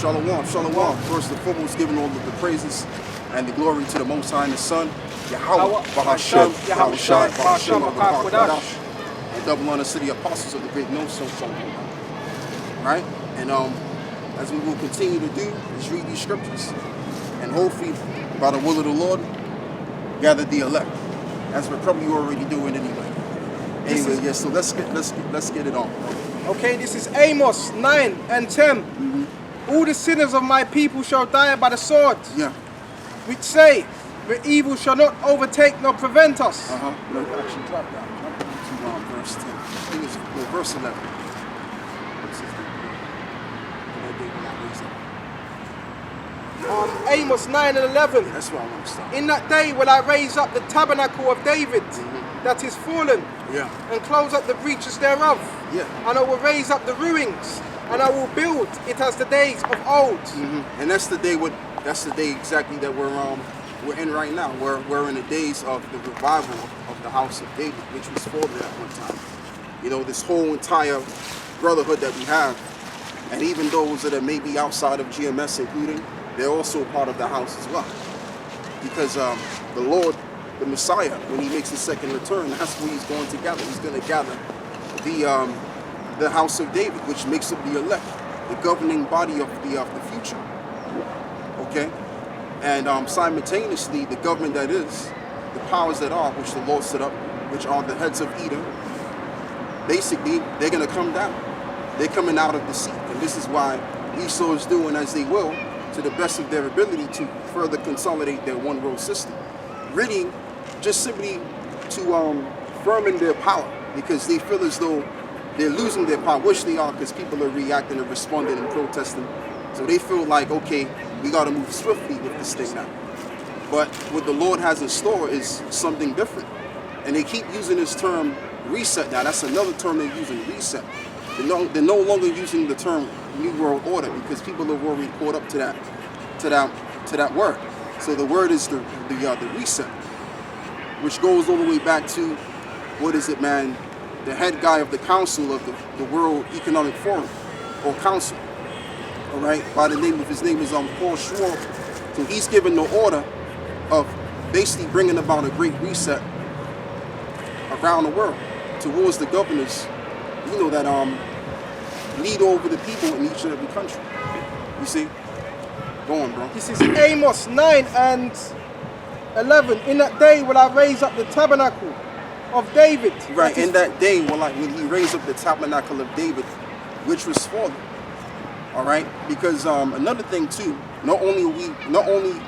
Shalom, shalom. First and foremost, giving all of the praises and the glory to the Most High and His Son, Yahawah, Hasham, Hasham, and double honor to the apostles of the great no so right? And as we will continue to do, is read these scriptures, and hopefully, by the will of the Lord, gather the elect, as we're probably already doing anyway. Yes. So let's get it on. Okay, this is Amos 9 and 10. All the sinners of my people shall die by the sword. Yeah. Which say, the evil shall not overtake nor prevent us. No, actually, drop down. Jump to verse 10. I think it's verse 11. Amos 9 and 11. That's where I want to start. In that day will I raise up the tabernacle of David that is fallen, and close up the breaches thereof. And I will raise up the ruins, and I will build it as the days of old. And that's the day. That's the day exactly that we're in right now. We're in the days of the revival of the house of David, which was fallen at one time. You know, this whole entire brotherhood that we have, and even those that are maybe outside of GMS, including, they're also part of the house as well. Because the Lord, the Messiah, when he makes his second return, that's what he's going to gather. He's going to gather the house of David, which makes up the elect, the governing body of the future. Okay? And simultaneously, the government that is, the powers that are, which the Lord set up, which are the heads of Edom, basically, they're going to come down. They're coming out of the seat. And this is why Esau is doing as they will, to the best of their ability, to further consolidate their one world system. Really, just simply to firm in their power, because they feel as though they're losing their power, which they are, because people are reacting and responding and protesting. So they feel like, okay, we got to move swiftly with this thing now. But what the Lord has in store is something different. And they keep using this term reset now. That's another term they're using, reset. They're no longer using the term New World Order, because people have already caught up to that word. So the word is the reset, which goes all the way back to, what is it, man? The head guy of the council of the World Economic Forum, or Council, all right, by the name of, his name is Paul Schwab. So he's given the order of basically bringing about a great reset around the world towards the governors, you know, that lead over the people in each and every country. You see? Go on, bro. This is Amos 9 and 11. In that day will I raise up the tabernacle of David. Right, in that day will he raise up the tabernacle of David, which was fallen. All right? Because another thing too, not only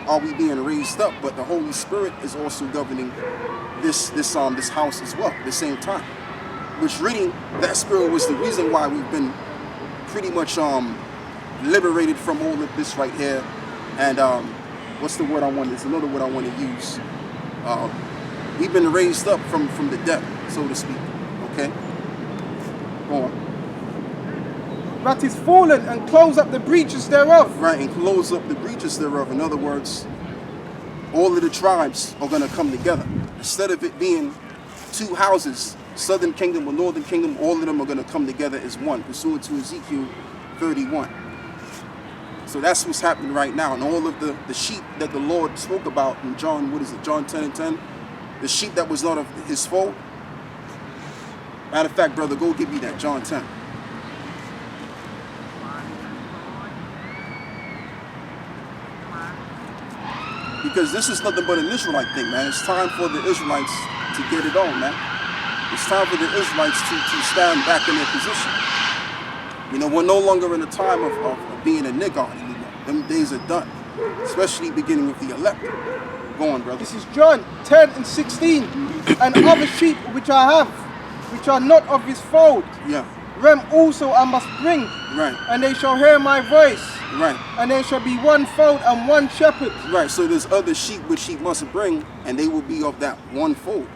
are we being raised up, but the Holy Spirit is also governing this house as well at the same time. Which really, that spirit was the reason why we've been pretty much liberated from all of this right here. And what's the word I want? There's another word I want to use. We've been raised up from the dead, so to speak. Okay? Go on. That is fallen, and close up the breaches thereof. Right, and close up the breaches thereof. In other words, all of the tribes are going to come together. Instead of it being two houses, Southern Kingdom or Northern Kingdom, all of them are going to come together as one, pursuant to Ezekiel 31. So that's what's happening right now. And all of the sheep that the Lord spoke about in John, John 10 and 10, the sheep that was not of his fold. Matter of fact, brother, go give me that, John 10. Because this is nothing but an Israelite thing, man. It's time for the Israelites to get it on, man. It's time for the Israelites to stand back in their position. You know, we're no longer in a time of being a nigger anymore. Them days are done, especially beginning with the elect. Go on, brother. This is John 10 and 16. And other sheep which I have, which are not of his fold, them also I must bring. Right. And they shall hear my voice. Right. And there shall be one fold and one shepherd. Right. So there's other sheep which he must bring, and they will be of that one fold.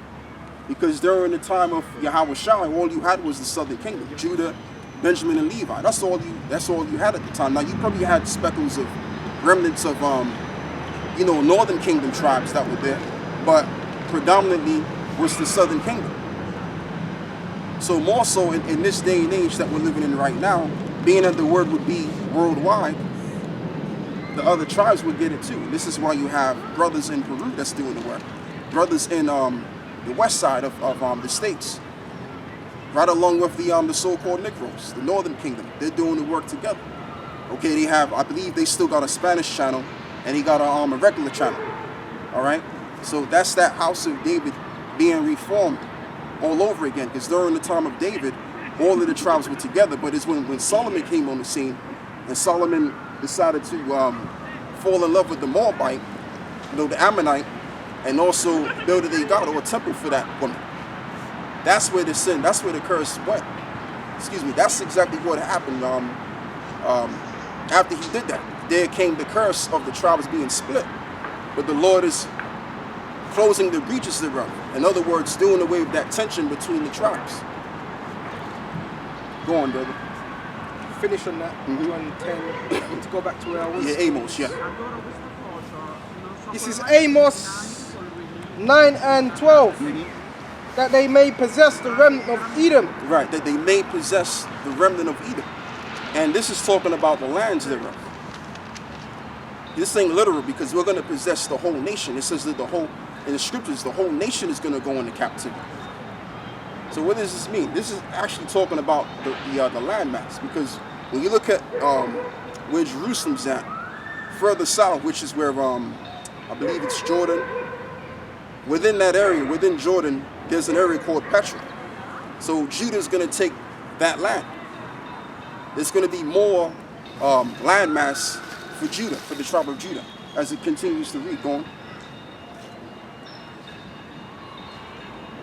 Because during the time of Yahawashi, all you had was the Southern Kingdom, Judah, Benjamin, and Levi. That's all you had at the time. Now you probably had speckles of remnants of you know, Northern Kingdom tribes that were there, but predominantly was the Southern Kingdom. So more so in this day and age that we're living in right now, being that the word would be worldwide, the other tribes would get it too. This is why you have brothers in Peru that's doing the work, brothers in the west side of the states, right along with the so-called Negroes, the Northern Kingdom. They're doing the work together. Okay, they have, I believe they still got a Spanish channel, and he got a regular channel. All right, so that's that house of David being reformed all over again, because during the time of David, all of the tribes were together. But it's when Solomon came on the scene, and Solomon decided to fall in love with the Moabite, the Ammonite, and also build a god or a temple for that woman. That's where the sin, that's where the curse went. Excuse me, that's exactly what happened after he did that. There came the curse of the tribes being split. But the Lord is closing the breaches thereof. In other words, doing away with that tension between the tribes. Go on, brother. Finish on that. 1:10. To go back to where I was. Yeah, Amos, yeah. This is Amos 9 and 12. That they may possess the remnant of Edom. Right, that they may possess the remnant of Edom. And this is talking about the lands thereof. This ain't literal, because we're going to possess the whole nation. It says that in the scriptures, the whole nation is going to go into captivity. So what does this mean? This is actually talking about the landmass, because when you look at where Jerusalem's at, further south, which is where I believe it's Jordan. Within that area, within Jordan, there's an area called Petra. So Judah's going to take that land. There's going to be more landmass for Judah, for the tribe of Judah, as it continues to read. Go on.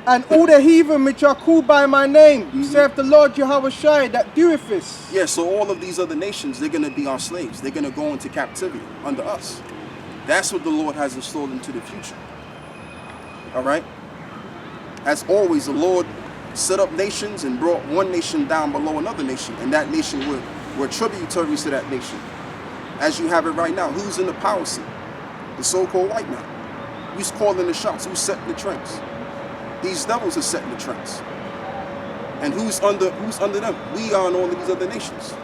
And all the heathen which are called by my name, saith the Lord Yahawashi, that doeth this. Yeah, so all of these other nations, they're going to be our slaves. They're going to go into captivity under us. That's what the Lord has installed into the future. All right? As always, the Lord set up nations and brought one nation down below another nation, and that nation were tributaries to that nation. As you have it right now, who's in the power seat? The so-called white man. Who's calling the shots? Who's setting the trends? These devils are setting the trends. And who's under them? We are in all of these other nations.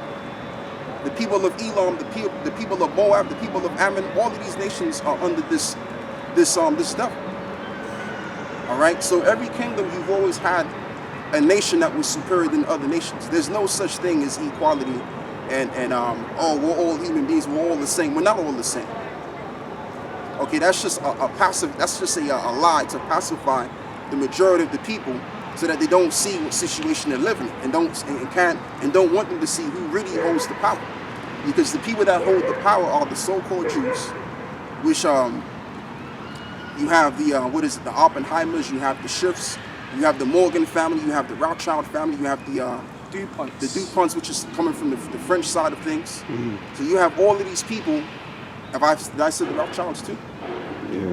The people of Elam, the people of Moab, the people of Ammon, all of these nations are under this devil. All right. So every kingdom, you've always had a nation that was superior than other nations. There's no such thing as equality and we're all human beings, we're all the same. We're not all the same. Okay, that's just a lie to pacify the majority of the people, so that they don't see what situation they're living in, and don't want them to see who really holds the power. Because the people that hold the power are the so-called Jews, which you have the the Oppenheimers, you have the Schiffs, you have the Morgan family, you have the Rothschild family, you have the DuPonts, which is coming from the French side of things. So you have all of these people. Did I say the Rothschilds too?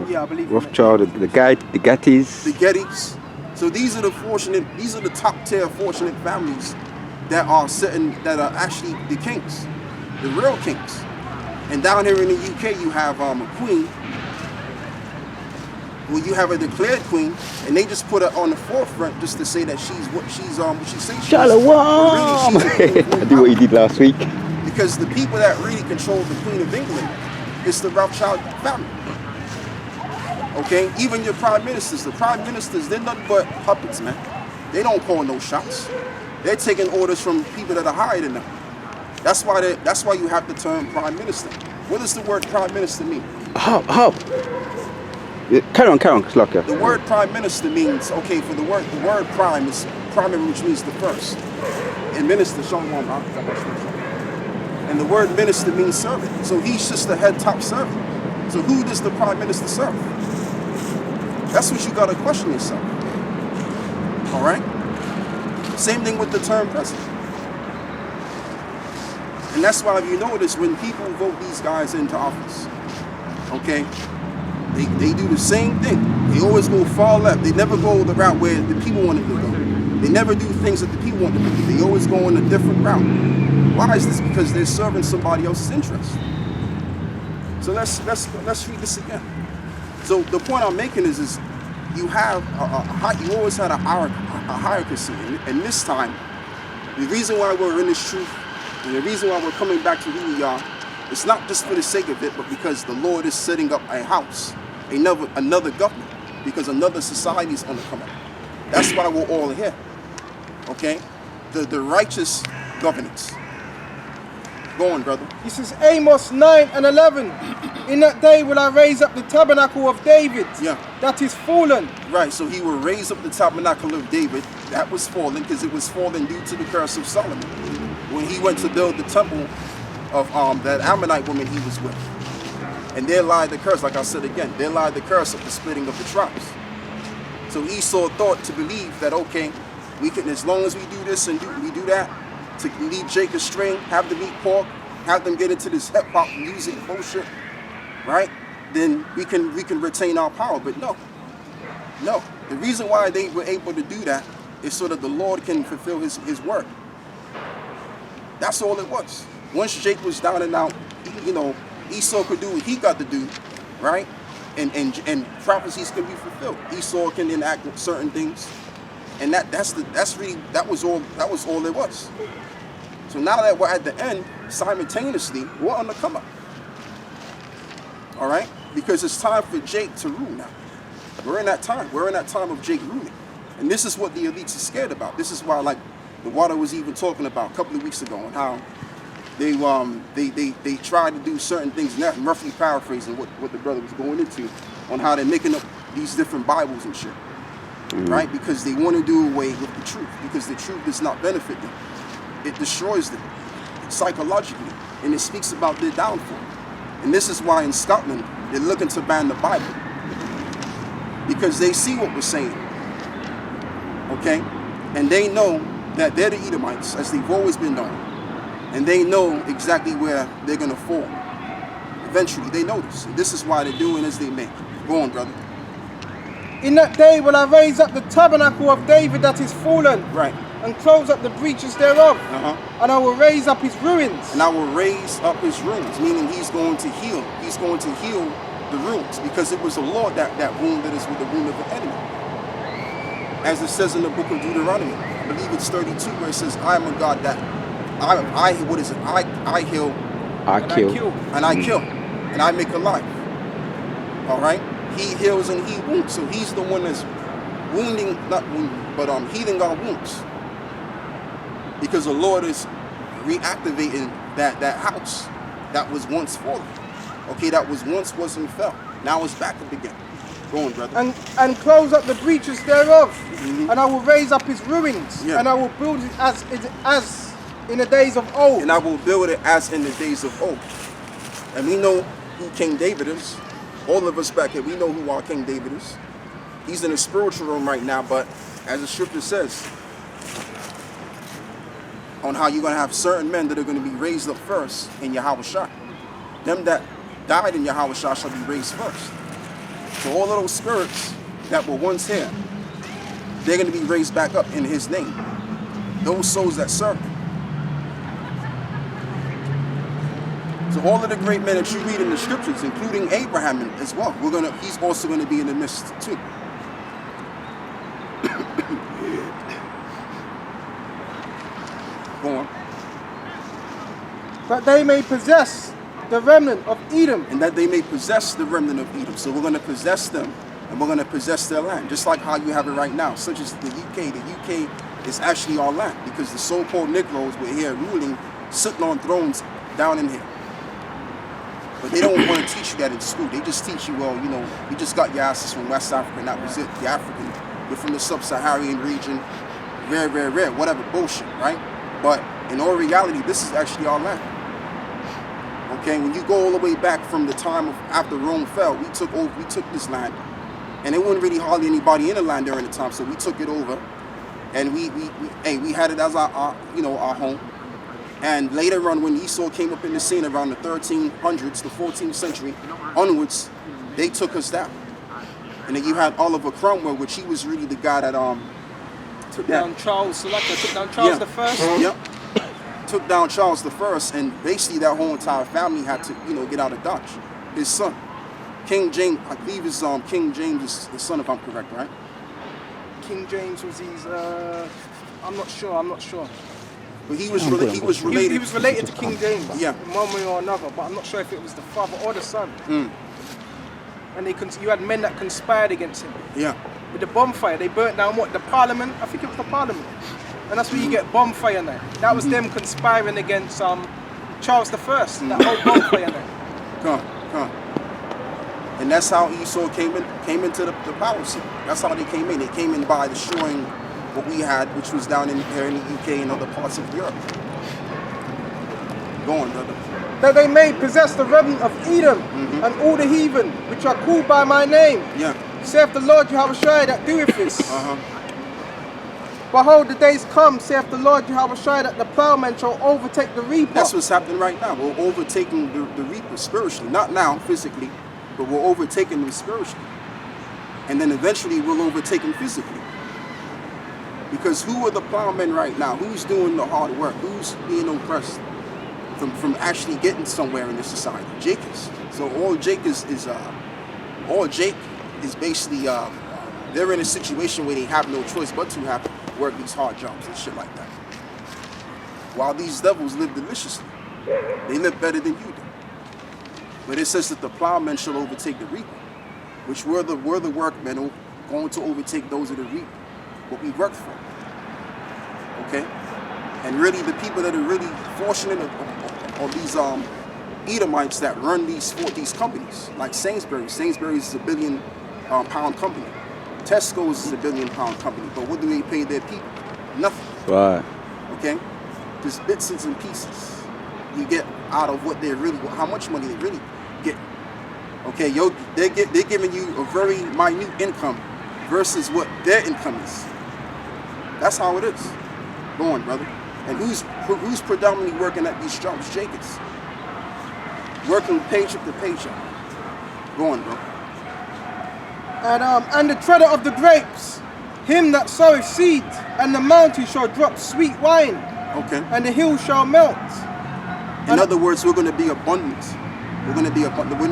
Yeah, I believe Rothschild, the Gettys. The Gettys. So these are the top tier fortunate families that are actually the kings, the real kings. And down here in the UK, you have a queen. Well, you have a declared queen, and they just put her on the forefront just to say that she's what she says she is. Shalom! Really, I do what you did last week. Because the people that really control the Queen of England is the Rothschild family. Okay, even your prime ministers, they're nothing but puppets, man. They don't call no shots. They're taking orders from people that are higher than them. That's why you have the term prime minister. What does the word prime minister mean? How? Carry on, Slaka. The word prime minister means, okay, for the word prime is primary, which means the first. And minister, and the word minister means servant. So he's just the head top servant. So who does the prime minister serve? That's what you got to question yourself. All right? Same thing with the term president. And that's why, if you notice, when people vote these guys into office, okay, they do the same thing. They always go far left. They never go the route where the people want them to go. They never do things that the people want them to do. They always go in a different route. Why is this? Because they're serving somebody else's interest. So let's read this again. So the point I'm making is you always had a hierarchy, and this time, the reason why we're in this truth, and the reason why we're coming back to who we are, It's not just for the sake of it, but because the Lord is setting up a house, another government, because another society is going to come up. That's why we're all here. Okay? The righteous governance. Go on, brother. This is Amos 9 and 11. In that day will I raise up the tabernacle of David. Yeah. That is fallen. Right, so he will raise up the tabernacle of David. That was fallen because it was fallen due to the curse of Solomon. When he went to build the temple of that Ammonite woman he was with. And there lied the curse, like I said again, there lied the curse of the splitting of the tribes. So Esau thought to believe that, okay, we can, as long as we do this and we do that, to lead Jacob astray, have them eat pork, have them get into this hip-hop music bullshit, right? Then we can retain our power. But no. The reason why they were able to do that is so that the Lord can fulfill his word. That's all it was. Once Jacob was down and out, Esau could do what he got to do, right? And prophecies can be fulfilled. Esau can enact certain things. And that was all it was. So now that we're at the end, simultaneously, we're on the come up. All right? Because it's time for Jake to rule now. We're in that time. We're in that time of Jake ruling. And this is what the elites are scared about. This is why, like, the water was even talking about a couple of weeks ago, and how they tried to do certain things, and that's roughly paraphrasing what the brother was going into, on how they're making up these different Bibles and shit. Right? Because they want to do away with the truth. Because the truth does not benefit them. It destroys them psychologically. And it speaks about their downfall. And this is why in Scotland, they're looking to ban the Bible. Because they see what we're saying. Okay? And they know that they're the Edomites, as they've always been known. And they know exactly where they're going to fall. Eventually, they know this. And this is why they're doing as they may. Go on, brother. In that day will I raise up the tabernacle of David that is fallen. Right. And close up the breaches thereof. And I will raise up his ruins. And I will raise up his ruins, meaning he's going to heal. He's going to heal the ruins, because it was the Lord that wounded us with the wound of the enemy. As it says in the book of Deuteronomy, I believe it's 32, where it says, I am a God that I heal. I kill. And I kill. And I make alive. All right? He heals and he wounds. So he's the one that's healing our wounds. Because the Lord is reactivating that house that was once fallen. Okay, that was once wasn't fell. Now it's back up again. Go on, brother. And close up the breaches thereof. And I will raise up his ruins. Yeah. And I will build it as in the days of old. And I will build it as in the days of old. And we know who King David is. All of us back here, we know who our King David is. He's in the spiritual realm right now, but as the scripture says, on how you're going to have certain men that are going to be raised up first in Yahawashi. Them that died in Yahawashi shall be raised first. So all of those spirits that were once here, they're going to be raised back up in his name. Those souls that serve him. So all of the great men that you read in the scriptures, including Abraham as well, he's also going to be in the midst too. Go on. That they may possess the remnant of Edom. And that they may possess the remnant of Edom. So we're going to possess them, and we're going to possess their land, just like how you have it right now, such as the UK. The UK is actually our land, because the so-called Negroes were here ruling, sitting on thrones down in here. But they don't want to teach you that in school. They just teach you, well, you just got your asses from West Africa, and that was it. The African, you're from the sub-Saharan region, rare, whatever bullshit, right? But in all reality, this is actually our land. Okay, when you go all the way back from the time of after Rome fell, we took this land, and there wasn't really hardly anybody in the land during the time, so we took it over, and we had it as our home. And later on, when Esau came up in the scene around the 1300s, the 14th century onwards, they took us down. And then you had Oliver Cromwell, which he was really the guy that took down Charles the First. Yep. Took down Charles the First, and basically that whole entire family had to, get out of Dodge. His son, King James, I believe is King James is his son, if I'm correct, right? King James was his. I'm not sure. But he was related. He was related to King James, Yeah. in one way or another, but I'm not sure if it was the father or the son. And you had men that conspired against him. Yeah. With the bonfire, they burnt down what? The parliament? I think it was the parliament. And that's where you get bonfire now. That was them conspiring against Charles I, that whole bonfire now. Come. And that's how Esau came into the power seat. That's how they came in. They came in by destroying what we had, which was down in here in the UK and other parts of Europe. Go on, brother. That they may possess the remnant of Edom and all the heathen, which are called by my name. Yeah. Saith the Lord Yahawashi that doeth this. Behold, the days come, saith the Lord Yahawashi, that the plowman shall overtake the reaper. That's what's happening right now. We're overtaking the reaper spiritually. Not now, physically, but we're overtaking them spiritually. And then eventually we'll overtake them physically. Because who are the plowmen right now? Who's doing the hard work? Who's being oppressed from actually getting somewhere in this society? Jake is. So all Jake is basically they're in a situation where they have no choice but to have to work these hard jobs and shit like that. While these devils live deliciously. They live better than you do. But it says that the plowmen shall overtake the reaper, which we're the workmen going to overtake those of the reaper, what we worked for. Okay? And really the people that are really fortunate are these Edomites that run these companies, like Sainsbury's. Sainsbury's is a $1 billion pound company. Tesco's is a $1 billion pound company. But what do they pay their people? Nothing. Right. Okay? Just bits and pieces you get out of what they're really, how much money they really get. Okay, they're giving you a very minute income versus what their income is. That's how it is. Go on, brother. And who's predominantly working at these jobs? Jacobs. Working paycheck to paycheck. Go on, bro. And the treader of the grapes, him that soweth seed, and the mountain shall drop sweet wine. Okay. And the hill shall melt. In other words, we're going to be abundant. We're going to be abundant. When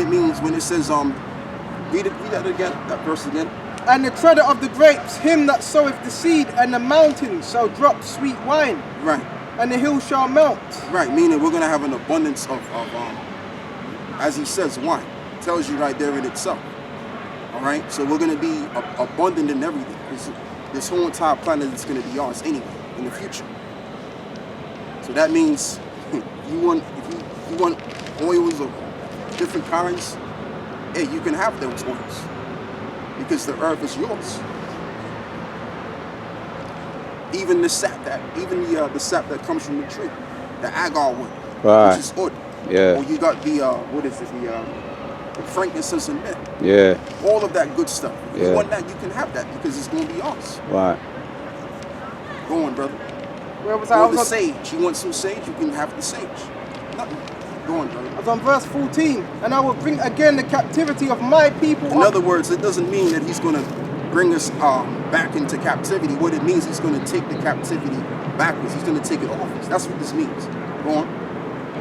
it says, read that again, that verse again. And the treader of the grapes, him that soweth the seed, and the mountains shall drop sweet wine. Right. And the hill shall melt. Right, meaning we're going to have an abundance of as he says, wine. It tells you right there in itself. All right? So we're going to be abundant in everything. This whole entire planet is going to be ours anyway in the future. So that means if you want oils of different kinds, hey, you can have those oils. Because the earth is yours. Even the sap that comes from the tree, the agar wood, which is wood. Yeah. Or you got the the frankincense and mint. Yeah. All of that good stuff. If Yeah. you want that, you can have that because it's going to be yours. Right. Go on, brother. Where was Or I? the sage. You want some sage? You can have the sage. Nothing. Go on, brother. I was on verse 14. And I will bring again the captivity of my people. In other words, it doesn't mean that he's going to bring us back into captivity. What it means, he's going to take the captivity backwards. He's going to take it off us. That's what this means. Go on.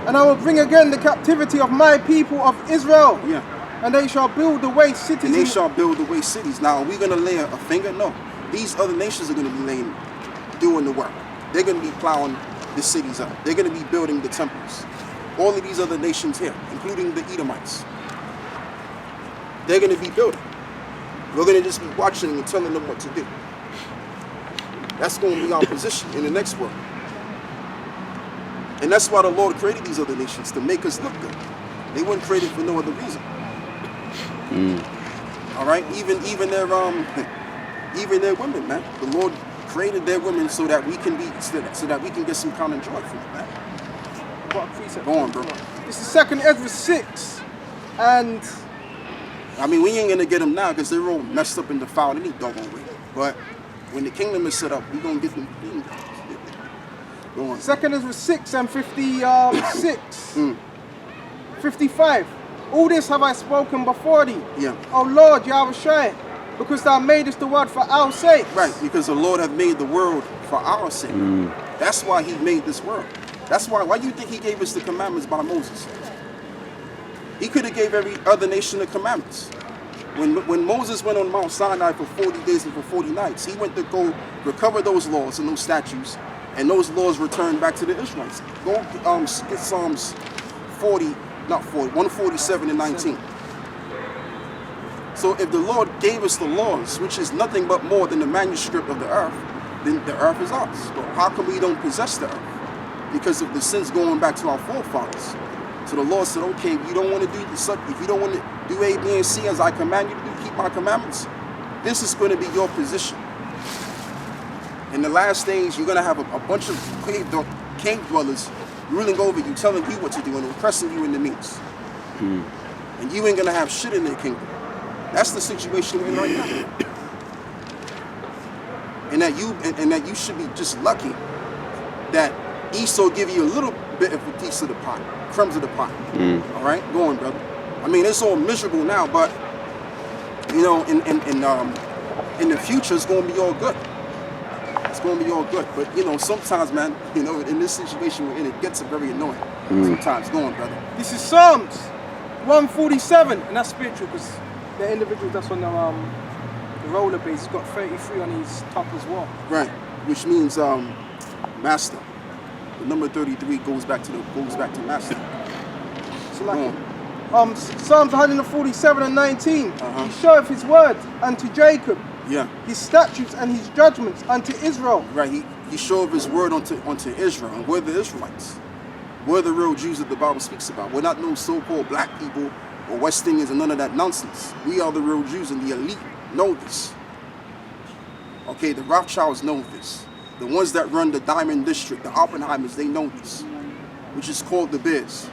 And I will bring again the captivity of my people of Israel. Yeah. And they shall build the way cities. And they shall build the way cities. Now, are we going to lay a finger? No. These other nations are going to be doing the work. They're going to be plowing the cities up. They're going to be building the temples. All of these other nations here, including the Edomites, they're going to be building. We're going to just be watching and telling them what to do. That's going to be our position in the next world. And that's why the Lord created these other nations, to make us look good. They weren't created for no other reason. All right, even their women, man. The Lord created their women so that we can get some common joy from it, man. Go on, bro. This is 2nd Ezra 6, and I mean, we ain't gonna get them now because they're all messed up and defiled any doggone way. But when the kingdom is set up, we're gonna get them. Go on. 2nd Ezra 6 and 56, 55. All this have I spoken before thee. Yeah. O Lord, Yahawashi, because thou madest the world for our sake. Right, because the Lord hath made the world for our sake. That's why he made this world. That's why do you think he gave us the commandments by Moses? He could have gave every other nation the commandments. When Moses went on Mount Sinai for 40 days and for 40 nights, he went to go recover those laws and those statutes and those laws returned back to the Israelites. Go get Psalms 147 and 19. So if the Lord gave us the laws, which is nothing but more than the manuscript of the earth, then the earth is ours. But how come we don't possess the earth? Because of the sins going back to our forefathers. So the Lord said, okay, if you don't want to do this, if you don't want to do A, B, and C as I command you to do, keep my commandments, this is going to be your position. In the last days, you're going to have a bunch of cave dwellers ruling over you, telling you what to do and oppressing you in the means. And you ain't going to have shit in their kingdom. That's the situation we're in right now. And that you should be just lucky that Esau give you a little bit of a piece of the pot, crumbs of the pot. All right, go on, brother. I mean, it's all miserable now, but you know, in the future, it's going to be all good. It's going to be all good. But you know, sometimes, man, you know, in this situation we're in, it gets very annoying. Sometimes, go on, brother. This is Psalms 147, and that's spiritual because the individual that's on the roller base has got 33 on his top as well. Right, which means master. The number 33 goes back to master. So like Psalms 147 and 19. He showeth his word unto Jacob. Yeah. His statutes and his judgments unto Israel. Right. He showed his word unto Israel, and we're the Israelites. We're the real Jews that the Bible speaks about. We're not no so-called black people or West Indians and none of that nonsense. We are the real Jews, and the elite know this. Okay, the Rothschilds know this. The ones that run the Diamond District, the Oppenheimers, they know this, which is called the Biz.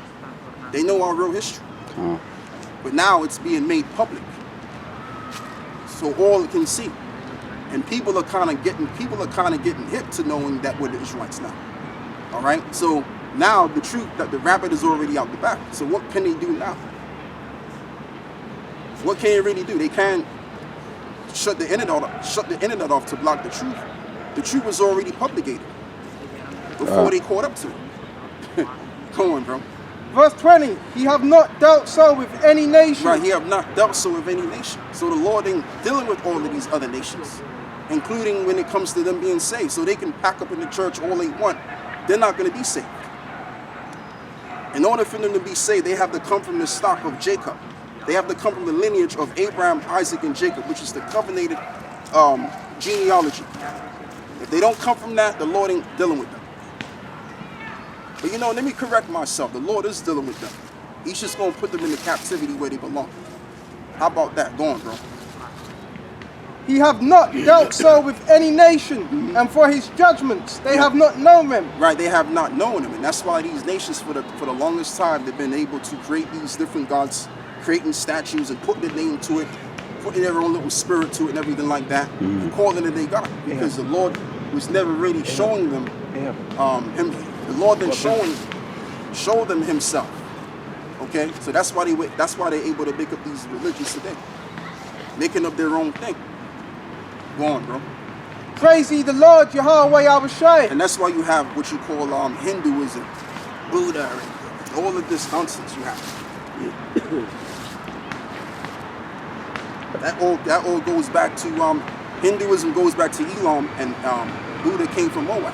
They know our real history. But now it's being made public, so all can see. And people are kind of getting hip to knowing that we're the Israelites now. All right. So now the truth that the rabbit is already out the back. So what can they do now? What can they really do? They can't shut the internet off to block the truth. The truth was already publicated before they caught up to it. Come on, bro. Verse 20, he have not dealt so with any nation. Right, he have not dealt so with any nation. So the Lord ain't dealing with all of these other nations, including when it comes to them being saved. So they can pack up in the church all they want. They're not going to be saved. In order for them to be saved, they have to come from the stock of Jacob. They have to come from the lineage of Abraham, Isaac, and Jacob, which is the covenanted genealogy. If they don't come from that, the Lord ain't dealing with them. But you know, let me correct myself. The Lord is dealing with them. He's just going to put them in the captivity where they belong. How about that? Go on, bro. He have not dealt so with any nation, and for his judgments they have not known him. Right, they have not known him, and that's why these nations, for the longest time, they've been able to create these different gods, creating statues and putting the name to it, putting their own little spirit to it and everything like that, and calling it they God, because the Lord was never really showing them him. The Lord didn't show them himself. Okay, so that's why they're able to make up these religions today, making up their own thing. Go on, bro. Praise ye the Lord, Yahawah, Yahawashi. And that's why you have what you call Hinduism, Buddha, and all of this nonsense you have. That all goes back to Hinduism goes back to Elam, and Buddha came from Moab.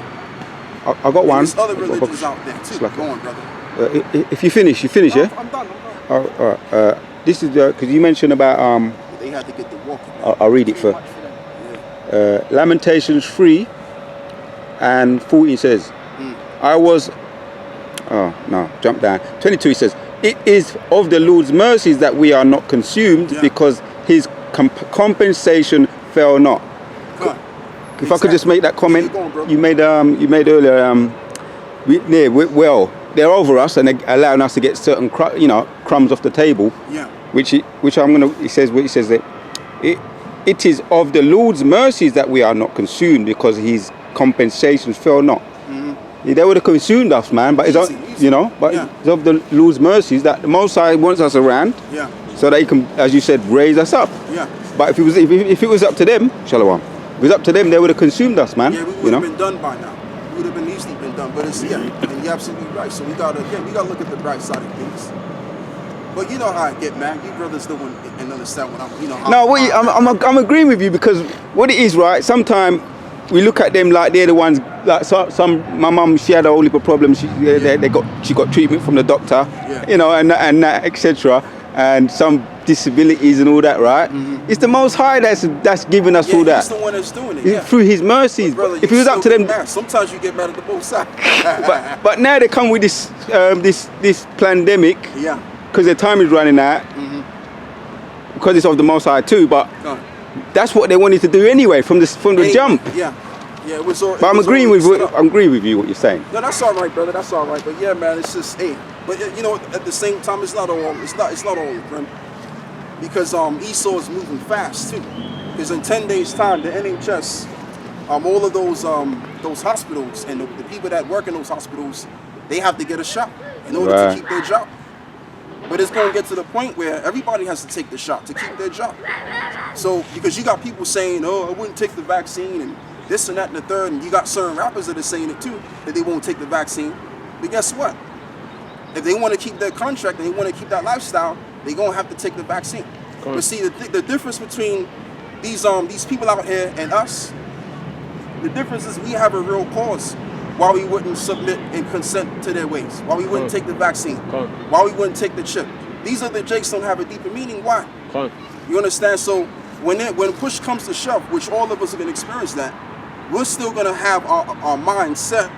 I got one. There's other religions out there too. Go on, brother. If you finish, yeah? I'm done. This is because you mentioned about they had to get the walking. I'll read it for Lamentations 3 and 14 says, jump down. 22 says, it is of the Lord's mercies that we are not consumed, because his compensation fell not. If I could just make that comment, you made earlier, they're over us and they're allowing us to get certain crumbs off the table. Yeah. Which he says that it is of the Lord's mercies that we are not consumed, because his compensations fell not. They would have consumed us, man, but it's of the Lord's mercies that the Most High wants us around, so that he can, as you said, raise us up. Yeah. But if it was up to them, Shalom, if it was up to them, they would have consumed us, man. Yeah, we would have been done by now. We would have been easily been done. But and you're absolutely right. So we gotta look at the bright side of things. But you know how I get, man. You brothers don't understand what I'm. I'm agreeing with you, because what it is, right? Sometimes we look at them like they're the ones. Like some my mum, she had a whole heap of problems. She got treatment from the doctor, you know, and that etc. And some disabilities and all that, right? Mm-hmm. It's the Most High that's giving us all that. He's the one that's doing it. Through His mercies. But brother, if it was up to them, sometimes you get mad at the Most High. but now they come with this this pandemic. Yeah. Because their time is running out. Mm-hmm. Because it's of the Most High too, but that's what they wanted to do anyway from the jump. Yeah, it was all. But I'm agreeing with you what you're saying. No, that's all right, brother. That's all right. But yeah, man, it's just But you know, at the same time, it's not all. It's not all, friend. Because Esau is moving fast too. Because in 10 days' time, the NHS, all of those hospitals and the people that work in those hospitals, they have to get a shot in order to keep their job. But it's going to get to the point where everybody has to take the shot to keep their job. So, because you got people saying, oh, I wouldn't take the vaccine and this and that and the third, and you got certain rappers that are saying it too, that they won't take the vaccine. But guess what? If they want to keep their contract and they want to keep that lifestyle, they're going to have to take the vaccine. But see, the difference between these people out here and us, the difference is we have a real cause. Why we wouldn't submit and consent to their ways? Why we wouldn't take the vaccine? Why we wouldn't take the chip? These other jakes don't have a deeper meaning. Why? You understand? So when push comes to shove, which all of us are going to experience that, we're still going to have our mind set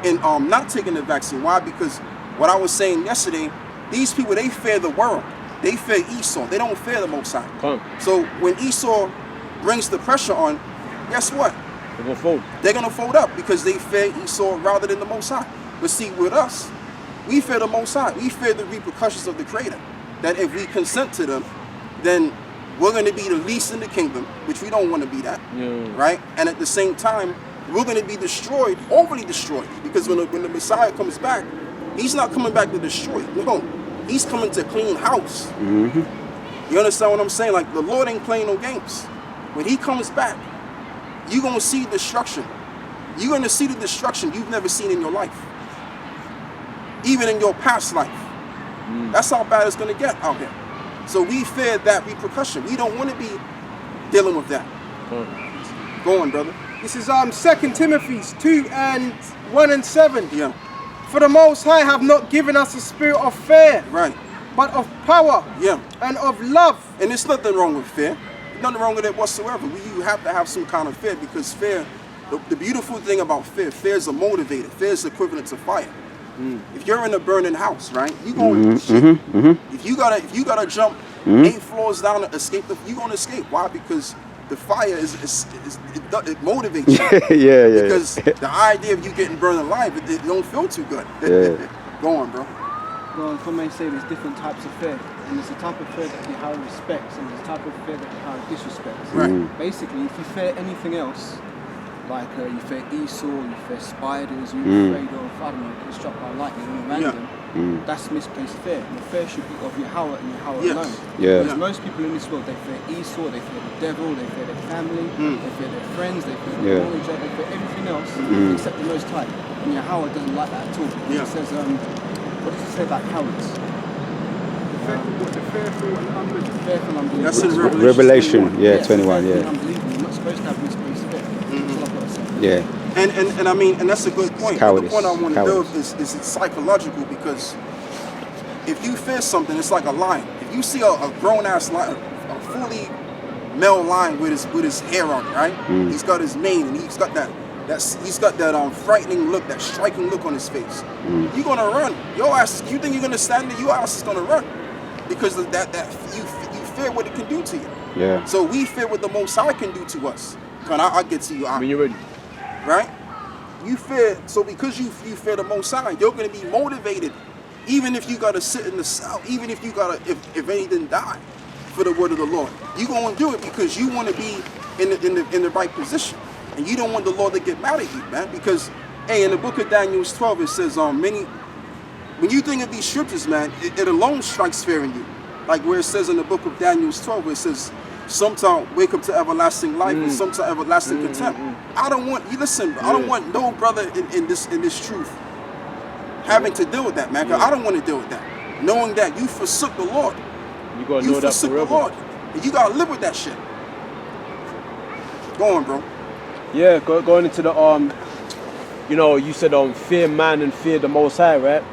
in not taking the vaccine. Why? Because what I was saying yesterday, these people, they fear the world. They fear Esau. They don't fear the Most High. So when Esau brings the pressure on, guess what? They're going to fold. They're going to fold up because they fear Esau rather than the Most High. But see, with us, we fear the Most High. We fear the repercussions of the Creator. That if we consent to them, then we're going to be the least in the kingdom, which we don't want to be that, right? And at the same time, we're going to be destroyed, overly destroyed. Because when the Messiah comes back, He's not coming back to destroy. No, He's coming to clean house. Mm-hmm. You understand what I'm saying? Like, the Lord ain't playing no games. When He comes back, you're going to see destruction. You're going to see the destruction you've never seen in your life. Even in your past life. That's how bad it's going to get out here. So we fear that repercussion. We don't want to be dealing with that. Go on, brother. This is 2 Timothy 2:1-7. Yeah. For the Most High have not given us a spirit of fear, right, but of power, and of love. And there's nothing wrong with fear. Nothing wrong with it whatsoever. You have to have some kind of fear, because fear, the beautiful thing about fear is a motivator. Fear is equivalent to fire. If you're in a burning house, right, you going to shit. If you gotta jump 8 floors down to escape, you're gonna escape. Why? Because the fire it motivates you. Because the idea of you getting burned alive, it don't feel too good. Go on, bro. Well, if I may say, there's different types of fear. And there's a type of fear that Yahawah respects, and there's a type of fear that Yahawah disrespects. Right. Basically, if you fear anything else, like you fear Esau, you fear spiders, you're afraid of, I don't know, getting struck by lightning or random, that's misplaced fear. And the fear should be of Yahawah and Yahawah alone. Because most people in this world, they fear Esau, they fear the devil, they fear their family, they fear their friends, they fear their knowledge, they fear everything else except the Most High. And Yahawah doesn't like that at all. He says, what does he say about cowards? The fearful and unbelievable. That's in Revelation 21. You're not supposed to have misplaced fear. That's all I've got to say. And I mean, and that's a good point. But the point I want to build is it's psychological, because if you fear something, it's like a lion. If you see a grown ass lion, a fully male lion with his hair on, right? He's got his mane, and he's got that frightening look, that striking look on his face. You're gonna run. Your ass. You think you're gonna stand there? Your ass is gonna run, because of that you fear what it can do to you. Yeah. So we fear what the Most High can do to us. I'll get to you. When you're ready. Right? You fear. So because you fear the Most High, you're gonna be motivated, even if you gotta sit in the cell, even if you gotta if any didn't die for the word of the Lord. You gonna do it because you want to be in the right position. And you don't want the Lord to get mad at you, man. Because, in the book of Daniel 12, it says, when you think of these scriptures, man, it alone strikes fear in you. Like where it says in the book of Daniel 12, where it says, sometimes wake up to everlasting life and sometimes everlasting contempt. I don't want, I don't want no brother in this truth having to deal with that, man. 'Cause I don't want to deal with that. Knowing that you forsook the Lord. You forsook the Lord. And you got to live with that shit. Go on, bro. Yeah, going into the you know, you said fear man and fear the Most High, right?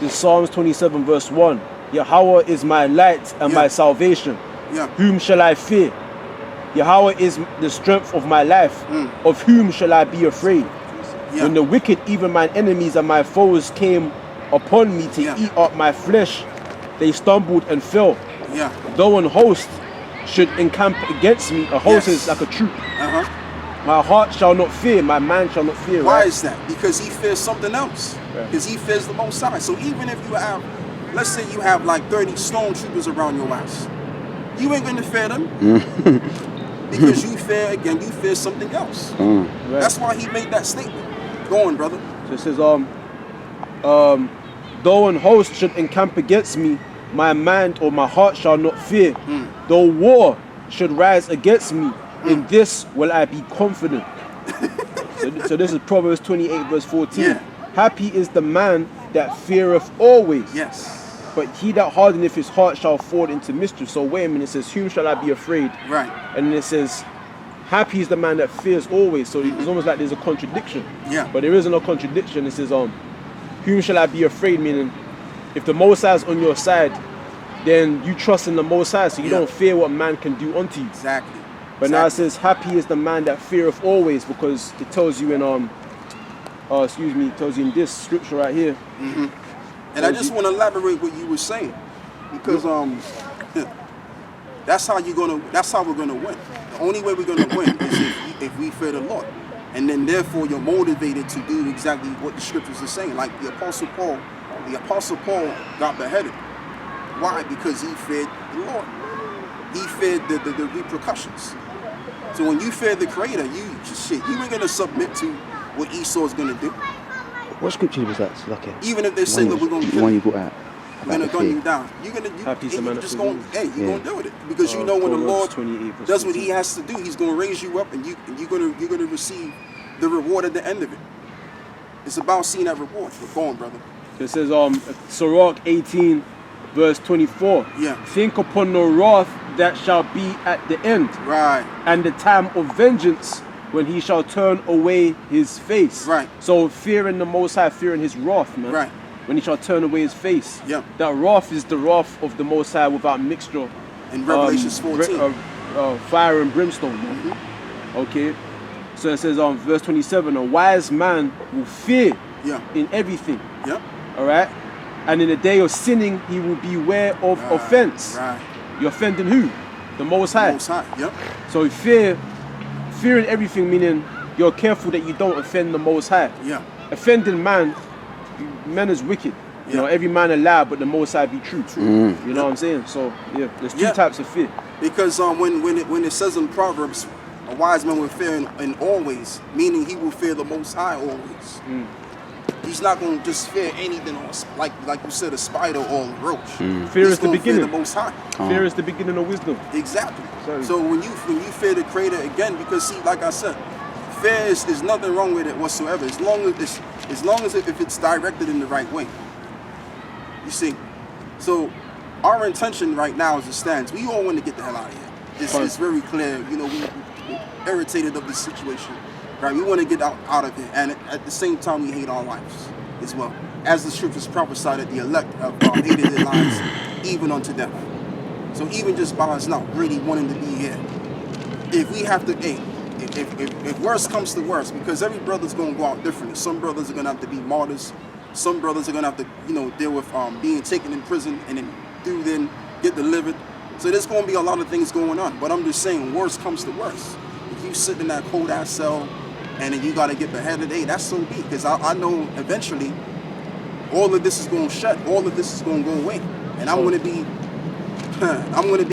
In Psalms 27 verse 1, Yahawah is my light and my salvation. Whom shall I fear? Yahawah is the strength of my life. Of whom shall I be afraid? When the wicked, even mine enemies and my foes, came upon me to eat up my flesh, they stumbled and fell. Though an host should encamp against me, a host is like a troop. My heart shall not fear, my man shall not fear. Why is that? Because he fears something else. Because he fears the Most High. So even if you have, let's say you have like 30 stormtroopers around your ass, you ain't going to fear them. Because you fear something else. That's why he made that statement. Go on, brother. So it says, though an host should encamp against me, my mind or my heart shall not fear. Though war should rise against me, in this will I be confident. So this is Proverbs 28 verse 14. Happy is the man that feareth always. But he that hardeneth his heart shall fall into mischief. So wait a minute, it says, whom shall I be afraid? And then it says, happy is the man that fears always. So it's almost like there's a contradiction. But there isn't a contradiction. It says, whom shall I be afraid? Meaning, if the Most High is on your side, then you trust in the Most High, so you don't fear what man can do unto you. But now it says, happy is the man that feareth always, because it tells you in it tells you in this scripture right here. And I just want to elaborate what you were saying, because that's how we're gonna win. The only way we're gonna win is if we fear the Lord, and then therefore you're motivated to do exactly what the scriptures are saying. Like the Apostle Paul got beheaded. Why? Because he feared the Lord. He feared the repercussions. So when you fear the Creator, you ain't gonna submit to what Esau's gonna do. What scripture was that? Lucky? Even if they say that we're gonna kill you, you brought out. we're gonna gun you down. You're gonna just gonna deal with it, because you know when the Lord does what He has to do, He's gonna raise you up, and you're gonna receive the reward at the end of it. It's about seeing that reward. But go on, brother. It says Sirach 18 verse 24. Think upon the wrath that shall be at the end, and the time of vengeance when he shall turn away his face. So fearing the Most High, fearing his wrath, man. When he shall turn away his face. That wrath is the wrath of the Most High without mixture. In Revelation 14. Fire and brimstone. Okay. So it says verse 27, a wise man will fear in everything. Alright? And in the day of sinning, he will beware of offense. You're offending who? The Most High. So fearing everything, meaning you're careful that you don't offend the Most High. Offending man is wicked. You know, every man a lie, but the Most High be true. You know what I'm saying? So there's two types of fear. Because when it says in Proverbs, a wise man will fear in always, meaning he will fear the Most High always. He's not going to just fear anything else, like you said, a spider or a roach. Fear is the beginning. Fear the Most High. Fear is the beginning of wisdom. Exactly. So when you fear the Creator again, because see, like I said, fear is nothing wrong with it whatsoever, as long as if it's directed in the right way. You see, so our intention right now as it stands, we all want to get the hell out of here. It's very clear. You know, we're irritated of this situation. Right, we want to get out of it, and at the same time, we hate our lives as well. As the scriptures prophesied that the elect have hated their lives even unto death. So even just by us not really wanting to be here, if we have to, if worse comes to worse, because every brother's going to go out differently. Some brothers are going to have to be martyrs. Some brothers are going to have to, deal with being taken in prison and then get delivered. So there's going to be a lot of things going on. But I'm just saying, worse comes to worse. If you sit in that cold ass cell, and then you got to get beheaded, hey, that's so deep. Because I know eventually all of this is going to shut. All of this is going to go away. And I'm going to be